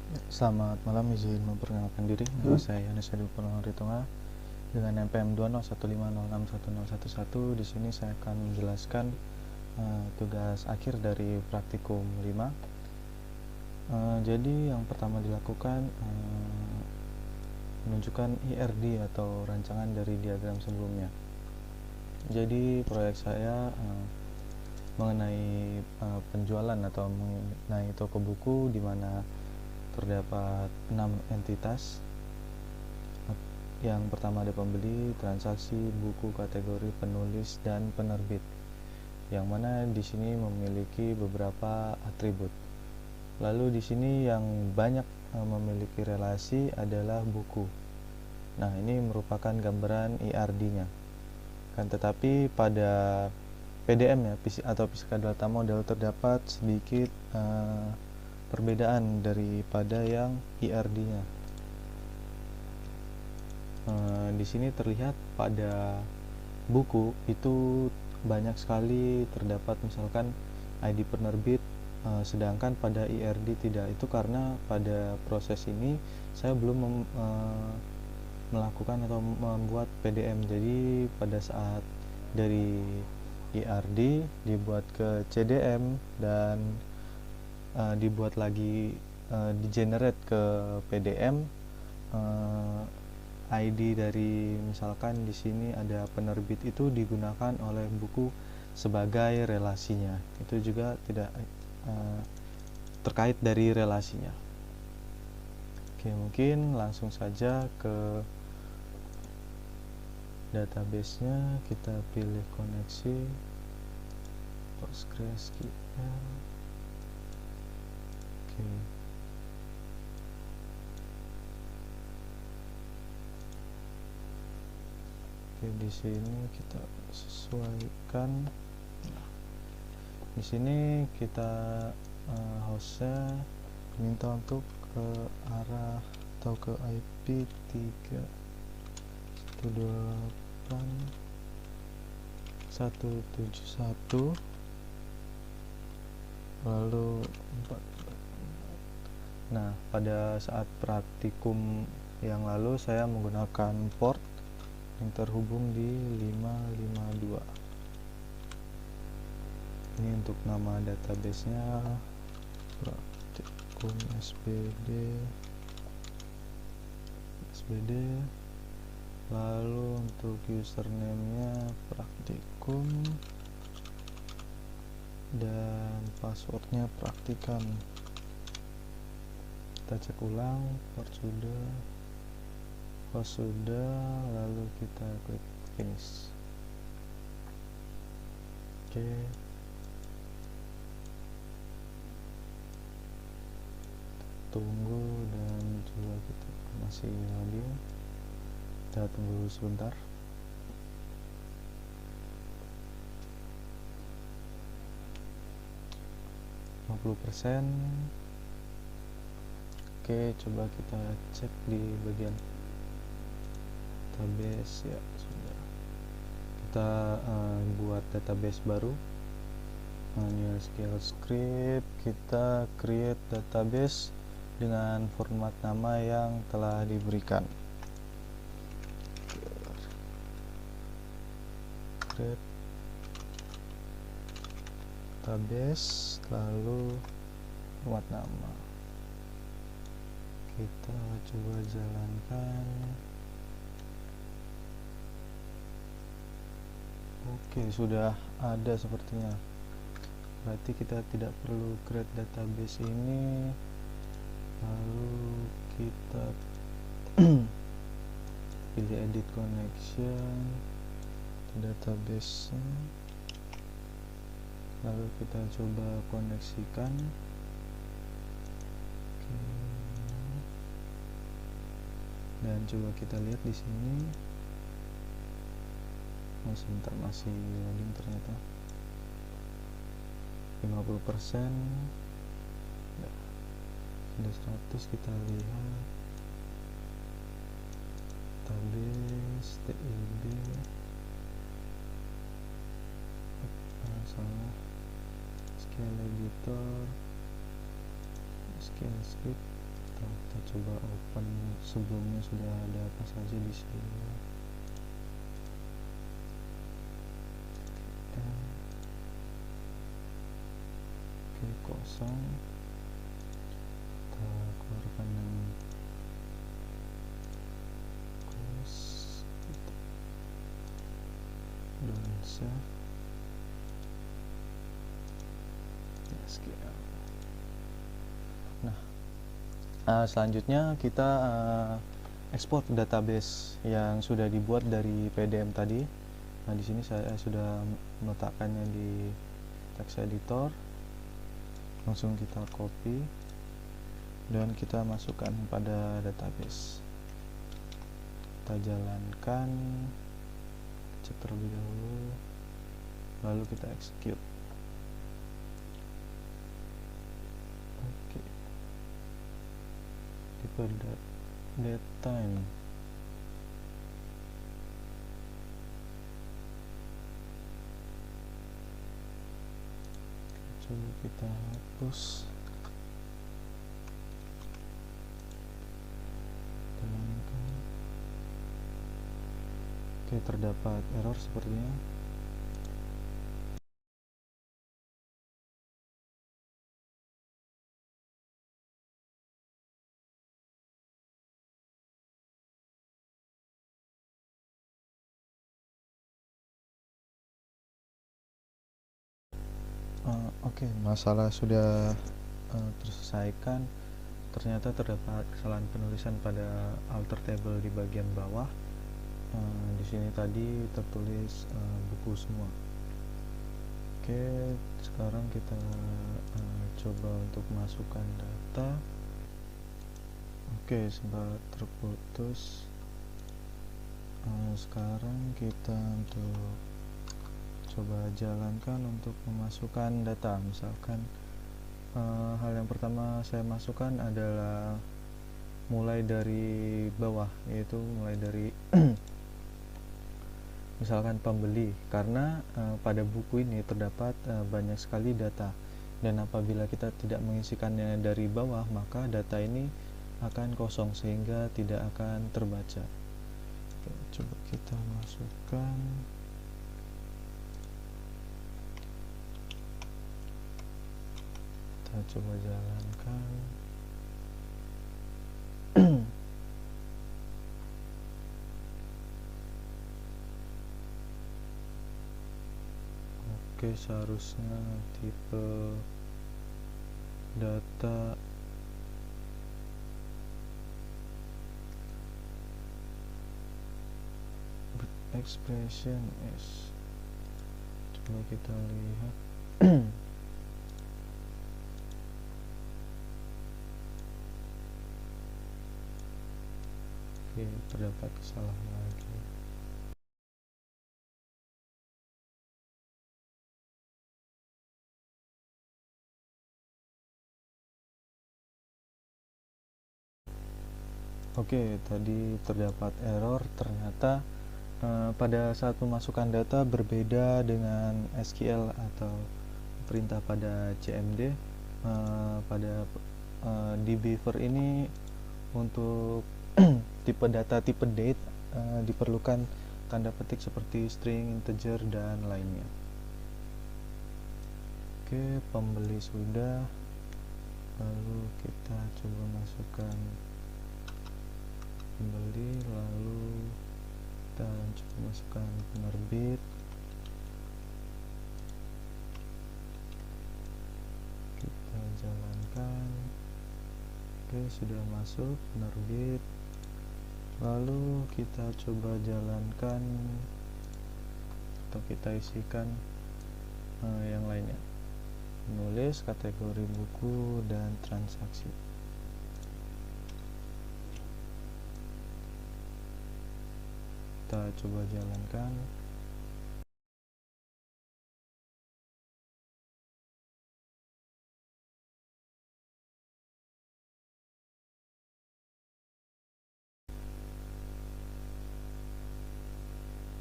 Selamat malam, izin memperkenalkan diri. Nama saya Yohanes Edi Purnoharitonga dengan NPM 201506111. Di sini saya akan menjelaskan tugas akhir dari praktikum 5. Jadi yang pertama dilakukan menunjukkan IRD atau rancangan dari diagram sebelumnya. Jadi proyek saya mengenai penjualan atau mengenai toko buku di mana terdapat 6 entitas. Yang pertama ada pembeli, transaksi, buku, kategori, penulis, dan penerbit. Yang mana di sini memiliki beberapa atribut. Lalu di sini yang banyak memiliki relasi adalah buku. Nah, ini merupakan gambaran IRD-nya. Kan tetapi pada PDM ya, atau Physical Data Model terdapat sedikit perbedaan daripada yang IRD-nya. Di sini terlihat pada buku itu banyak sekali terdapat misalkan ID penerbit, sedangkan pada IRD tidak. Itu karena pada proses ini saya belum melakukan atau membuat PDM. Jadi pada saat dari IRD dibuat ke CDM dan dibuat lagi di generate ke PDM, ID dari misalkan di sini ada penerbit itu digunakan oleh buku sebagai relasinya. Itu juga tidak terkait dari relasinya. Oke, mungkin langsung saja ke database-nya. Kita pilih koneksi PostgreSQL. Oke. Oke, di sini kita sesuaikan. Di sini kita hostnya minta untuk ke arah atau ke IP 3.128.171 lalu 4. Nah, pada saat praktikum yang lalu saya menggunakan port yang terhubung di 552. Ini untuk nama database-nya praktikum SBD. Lalu untuk username-nya praktikum dan passwordnya praktikan. Kita cek ulang, port sudah, lalu kita klik finish. Oke. Tunggu dan coba kita masih loading. Kita tunggu sebentar. %. Oke, coba kita cek di bagian database. Ya, sudah. Kita buat database baru. New SQL script, kita create database dengan format nama yang telah diberikan. Create database, lalu format nama. Kita coba jalankan. Oke, sudah ada sepertinya. Berarti kita tidak perlu create database ini. Lalu kita pilih edit connection database, lalu kita coba koneksikan. Oke. Dan coba kita lihat di sini. Sebentar, masih loading ternyata. 50%. Ya. Sudah 100, kita lihat database TIB. Salah. SQL editor, SQL script, kita coba open sebelumnya sudah ada apa saja di sini. Oke, kosong. Kita keluarkan yang close, don't save. SQL. Nah, selanjutnya kita ekspor database yang sudah dibuat dari PDM tadi. Nah, di sini saya sudah meletakkannya di text editor. Langsung kita copy dan kita masukkan pada database. Kita jalankan, cek terlebih dahulu, lalu kita execute. Oke, tipe date time. Coba kita hapus. Jalankan. Oke, terdapat error sepertinya. Oke, masalah sudah terselesaikan. Ternyata terdapat kesalahan penulisan pada alter table di bagian bawah. Di sini tadi tertulis buku semua. Oke, sekarang kita coba untuk masukkan data. Oke, sempat terputus. Sekarang kita untuk coba jalankan untuk memasukkan data. Misalkan hal yang pertama saya masukkan adalah mulai dari bawah, yaitu mulai dari misalkan pembeli, karena pada buku ini terdapat banyak sekali data, dan apabila kita tidak mengisikannya dari bawah, maka data ini akan kosong sehingga tidak akan terbaca. Oke, coba kita masukkan. Kita coba jalankan. Oke, seharusnya tipe data expression is. Coba kita lihat. Oke, terdapat kesalahan lagi. Oke, tadi terdapat error. Ternyata pada saat memasukkan data berbeda dengan SQL atau perintah pada CMD. Pada dbeaver ini untuk tipe data tipe date diperlukan tanda petik seperti string, integer, dan lainnya. Oke, pembeli sudah. Lalu kita coba masukkan pembeli, lalu kita coba masukkan penerbit. Kita jalankan. Oke, sudah masuk penerbit. Lalu kita coba jalankan atau kita isikan yang lainnya, menulis, kategori buku, dan transaksi. Kita coba jalankan.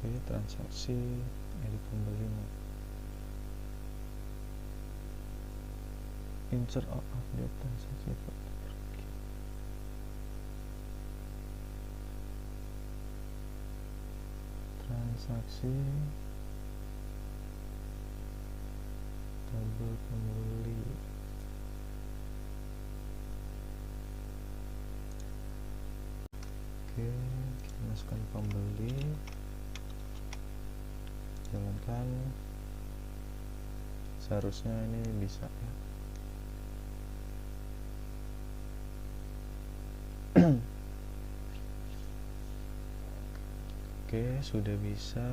Oke, transaksi, edit pembeli, insert or update transaksi. transaksi tabel pembeli. Oke, kita masukkan pembeli, jalankan, seharusnya ini bisa ya. Oke, sudah bisa.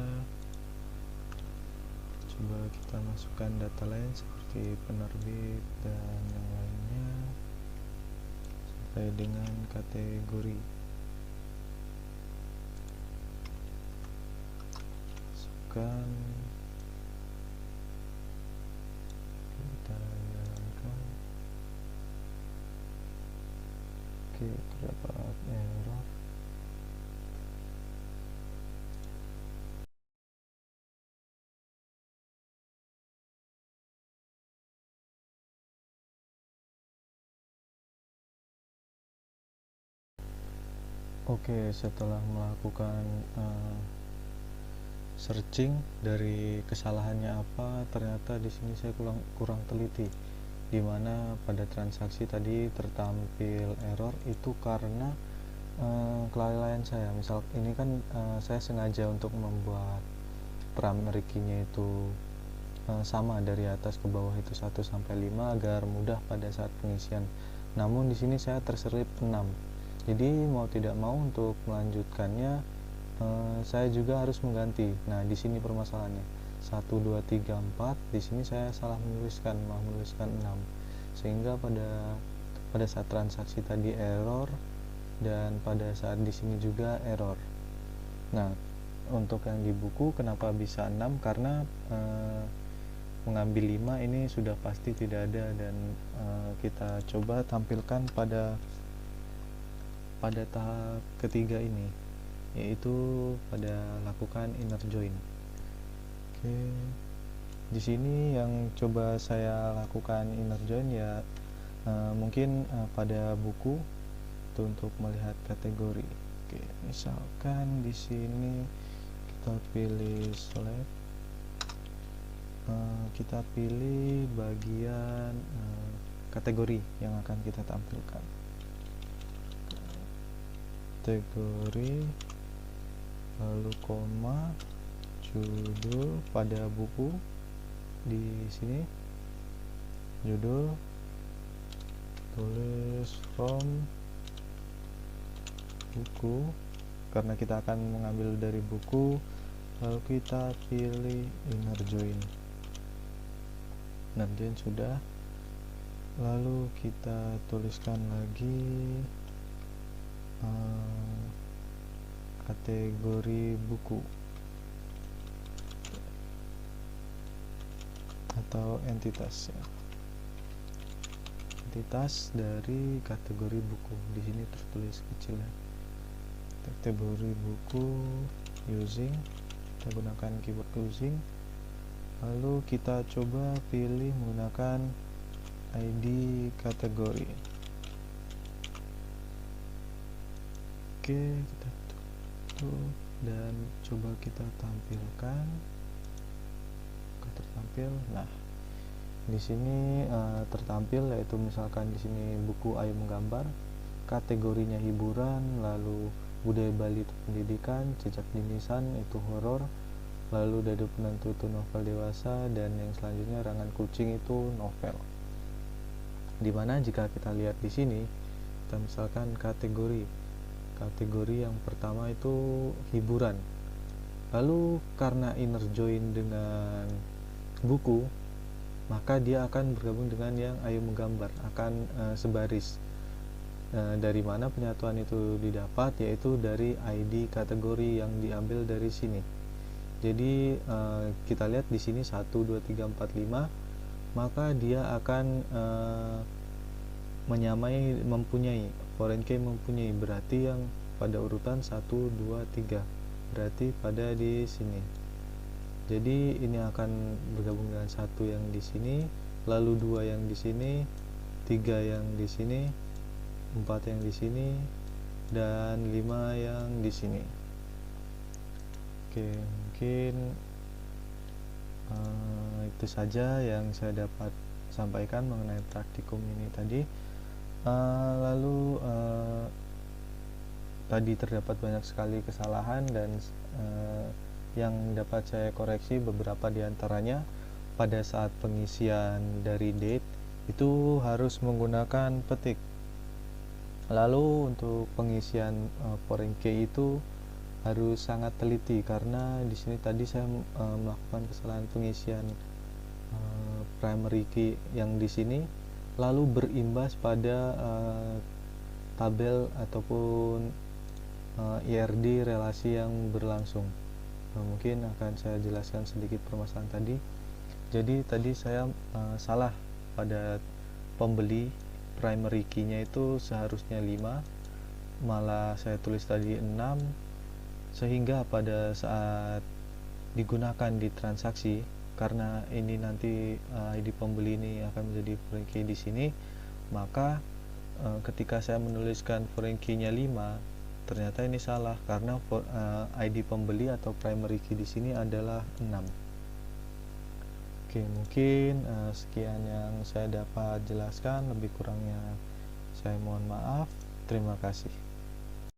Coba kita masukkan data lain seperti penerbit dan yang lainnya sampai dengan kategori. Masukkan, kita jalankan. Oke, terdapat error. Oke, setelah melakukan searching dari kesalahannya apa, ternyata di sini saya kurang teliti, dimana pada transaksi tadi tertampil error itu karena kelalaian saya. Misal ini kan saya sengaja untuk membuat parameter key-nya itu sama dari atas ke bawah itu 1 sampai 5 agar mudah pada saat pengisian. Namun di sini saya terselip 6. Jadi mau tidak mau untuk melanjutkannya saya juga harus mengganti. Nah, di sini permasalahannya. 1 2 3 4, di sini saya salah menuliskan 6. Sehingga pada saat transaksi tadi error dan pada saat di sini juga error. Nah, untuk yang di buku kenapa bisa 6? Karena mengambil 5 ini sudah pasti tidak ada, dan kita coba tampilkan pada tahap ketiga ini, yaitu pada lakukan inner join. Oke, di sini yang coba saya lakukan inner join ya mungkin pada buku itu untuk melihat kategori. Oke, misalkan di sini kita pilih select, kita pilih bagian kategori yang akan kita tampilkan. Kategori, lalu koma, judul pada buku, di sini judul, tulis from buku karena kita akan mengambil dari buku, lalu kita pilih inner join. Inner join sudah, lalu kita tuliskan lagi kategori buku atau entitas ya. Entitas dari kategori buku di sini tertulis kecil ya. Kategori buku using, kita gunakan keyword using, lalu kita coba pilih menggunakan ID kategori. Oke, kita tutup dan coba kita tampilkan. Tertampil. Nah, di sini tertampil yaitu misalkan di sini buku Ayo Menggambar, kategorinya hiburan, lalu budaya Bali itu pendidikan, jejak dinisan itu horor, lalu dadu penentu itu novel dewasa, dan yang selanjutnya Rangan Kucing itu novel. Dimana jika kita lihat di sini, kita misalkan kategori yang pertama itu hiburan, lalu karena inner join dengan buku, maka dia akan bergabung dengan yang Ayo Menggambar, akan sebaris. Dari mana penyatuan itu didapat, yaitu dari ID kategori yang diambil dari sini. Jadi kita lihat di sini 1 2 3 4 5, maka dia akan mempunyai foreign key, mempunyai berarti yang pada urutan 1 2 3, berarti pada di sini. Jadi ini akan bergabung dengan 1 yang di sini, lalu 2 yang di sini, 3 yang di sini, 4 yang di sini, dan 5 yang di sini. Oke, mungkin itu saja yang saya dapat sampaikan mengenai praktikum ini tadi. Lalu tadi terdapat banyak sekali kesalahan dan yang dapat saya koreksi beberapa diantaranya pada saat pengisian dari date itu harus menggunakan petik. Lalu untuk pengisian foreign key itu harus sangat teliti karena di sini tadi saya melakukan kesalahan pengisian primary key yang di sini lalu berimbas pada tabel ataupun IRD relasi yang berlangsung. Mungkin akan saya jelaskan sedikit permasalahan tadi. Jadi tadi saya salah pada pembeli primary key-nya itu seharusnya 5, malah saya tulis tadi 6, sehingga pada saat digunakan di transaksi, karena ini nanti ID pembeli ini akan menjadi foreign key di sini, maka ketika saya menuliskan foreign key-nya 5, ternyata ini salah karena ID pembeli atau primary key di sini adalah 6. Oke, mungkin sekian yang saya dapat jelaskan, lebih kurangnya saya mohon maaf. Terima kasih.